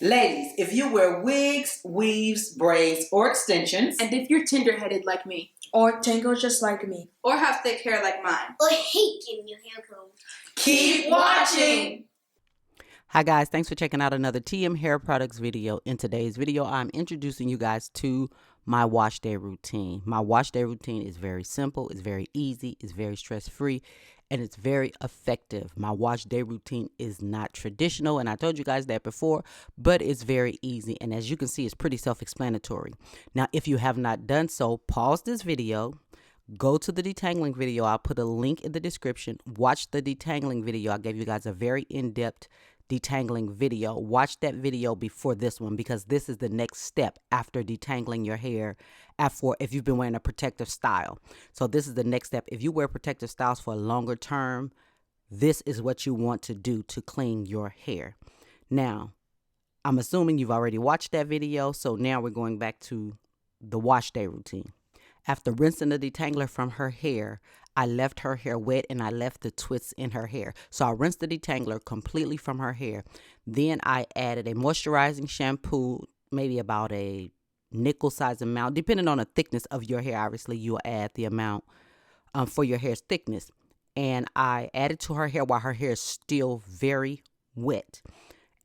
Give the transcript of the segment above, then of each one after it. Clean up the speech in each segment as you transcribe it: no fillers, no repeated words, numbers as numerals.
Ladies, if you wear wigs, weaves, braids, or extensions, and if you're tender-headed like me, or tangled just like me, or have thick hair like mine, or hate getting your hair combed, keep watching. Hi guys, thanks for checking out another TM Hair Products video. In today's video, I'm introducing you guys to my wash day routine. My wash day routine is very simple, it's very easy, it's very stress-free, and it's very effective. My wash day routine is not traditional, and I told you guys that before, but it's very easy, and as you can see, it's pretty self-explanatory. Now, if you have not done so, pause this video, go to the detangling video. I'll put a link in the description. Watch the detangling video. I gave you guys a very in-depth detangling video. Watch that video before this one because this is the next step after detangling your hair if you've been wearing a protective style. So this is the next step. If you wear protective styles for a longer term, this is what you want to do to clean your hair. Now, I'm assuming you've already watched that video, so now we're going back to the wash day routine. After rinsing the detangler from her hair, I left her hair wet and I left the twists in her hair. So I rinsed the detangler completely from her hair. Then I added a moisturizing shampoo, maybe about a nickel size amount. Depending on the thickness of your hair, obviously you'll add the amount for your hair's thickness. And I added to her hair while her hair is still very wet.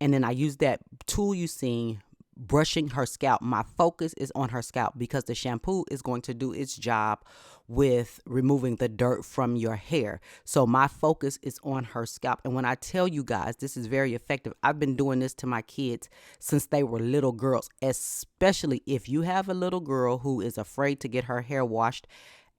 And then I used that tool you seen, brushing her scalp. My focus is on her scalp because the shampoo is going to do its job with removing the dirt from your hair. So my focus is on her scalp. And when I tell you guys this is very effective, I've been doing this to my kids since they were little girls, especially if you have a little girl who is afraid to get her hair washed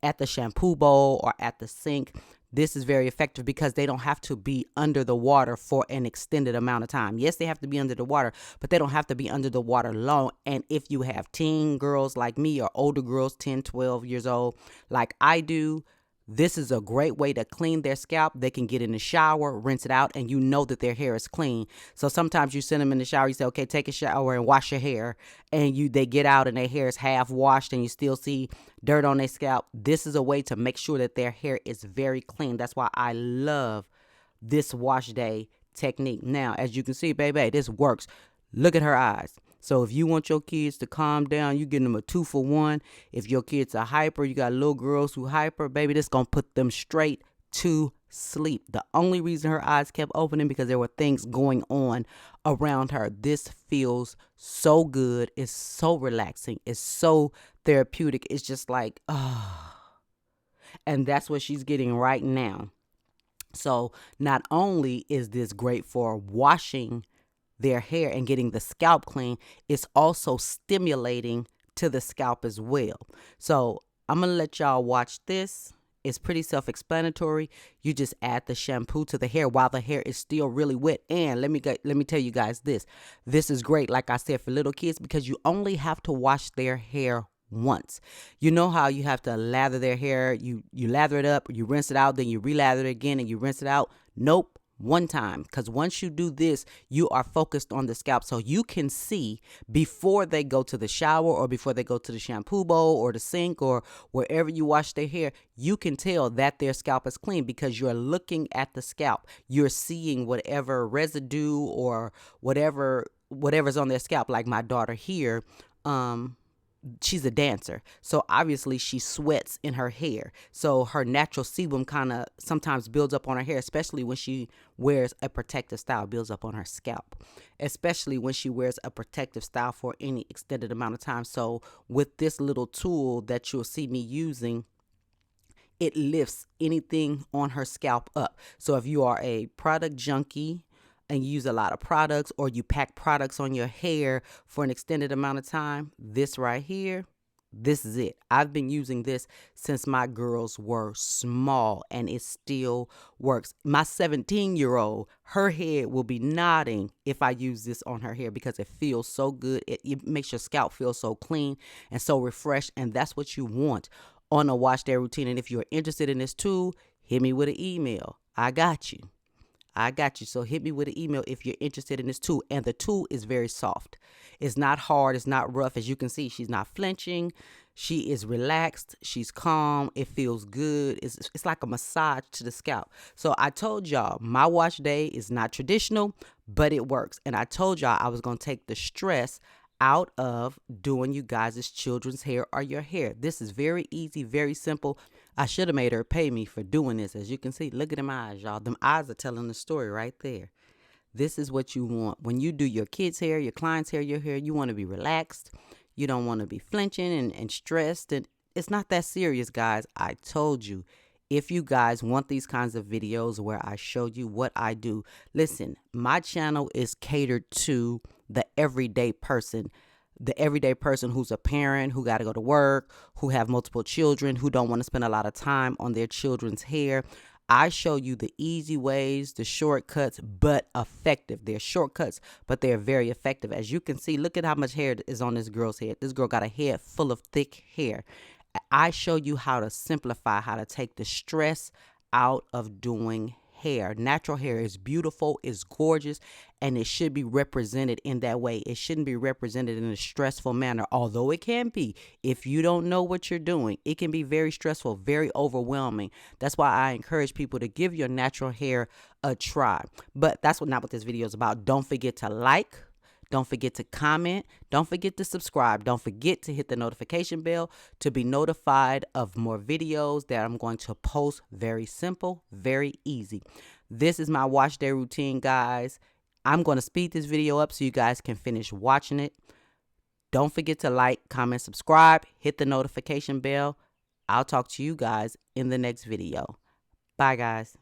at the shampoo bowl or at the sink. This is very effective because they don't have to be under the water for an extended amount of time. Yes, they have to be under the water, but they don't have to be under the water long. And if you have teen girls like me or older girls, 10, 12 years old, like I do, this is a great way to clean their scalp. They can get in the shower, rinse it out, and you know that their hair is clean. So sometimes you send them in the shower, you say, okay, take a shower and wash your hair. And they get out and their hair is half washed and you still see dirt on their scalp. This is a way to make sure that their hair is very clean. That's why I love this wash day technique. Now, as you can see, baby, this works. Look at her eyes. So if you want your kids to calm down, you give them a 2-for-1. If your kids are hyper, you got little girls who hyper, baby, this going to put them straight to sleep. The only reason her eyes kept opening because there were things going on around her. This feels so good. It's so relaxing. It's so therapeutic. It's just like, and that's what she's getting right now. So not only is this great for washing their hair and getting the scalp clean, it's also stimulating to the scalp as well. So I'm gonna let y'all watch this. It's pretty self-explanatory. You just add the shampoo to the hair while the hair is still really wet. And let me tell you guys this. This is great, like I said, for little kids because you only have to wash their hair once. You know how you have to lather their hair, you lather it up, you rinse it out, then you relather it again and you rinse it out. Nope. One time, because once you do this, you are focused on the scalp, so you can see before they go to the shower or before they go to the shampoo bowl or the sink or wherever you wash their hair, you can tell that their scalp is clean because you're looking at the scalp. You're seeing whatever residue or whatever's on their scalp. Like my daughter here, she's a dancer, so obviously she sweats in her hair, so her natural sebum kind of sometimes builds up on her hair, especially when she wears a protective style, builds up on her scalp, especially when she wears a protective style for any extended amount of time. So with this little tool that you'll see me using, it lifts anything on her scalp up. So if you are a product junkie and you use a lot of products or you pack products on your hair for an extended amount of time, this right here, this is it. I've been using this since my girls were small and it still works. My 17-year-old, her head will be nodding if I use this on her hair because it feels so good. It makes your scalp feel so clean and so refreshed, and that's what you want on a wash day routine. And if you're interested in this tool, hit me with an email. I got you. So hit me with an email if you're interested in this tool. And the tool is very soft. It's not hard. It's not rough. As you can see, she's not flinching. She is relaxed. She's calm. It feels good. It's like a massage to the scalp. So I told y'all my wash day is not traditional, but it works. And I told y'all I was going to take the stress out of doing you guys' children's hair or your hair. This is very easy, very simple. I should have made her pay me for doing this. As you can see, look at them eyes, y'all. Them eyes are telling the story right there. This is what you want. When you do your kids' hair, your clients' hair, your hair, you want to be relaxed. You don't want to be flinching and stressed. And it's not that serious, guys. I told you. If you guys want these kinds of videos where I show you what I do, listen, my channel is catered to the everyday person. The everyday person who's a parent, who got to go to work, who have multiple children, who don't want to spend a lot of time on their children's hair. I show you the easy ways, the shortcuts, but effective. They're shortcuts, but they're very effective. As you can see, look at how much hair is on this girl's head. This girl got a head full of thick hair. I show you how to simplify, how to take the stress out of doing hair. Natural hair is beautiful, it's gorgeous, and it should be represented in that way. It shouldn't be represented in a stressful manner, although it can be. If you don't know what you're doing, it can be very stressful, very overwhelming. That's why I encourage people to give your natural hair a try. But that's not what this video is about. Don't forget to like. Don't forget to comment. Don't forget to subscribe. Don't forget to hit the notification bell to be notified of more videos that I'm going to post. Very simple, very easy. This is my wash day routine, guys. I'm going to speed this video up so you guys can finish watching it. Don't forget to like, comment, subscribe, hit the notification bell. I'll talk to you guys in the next video. Bye, guys.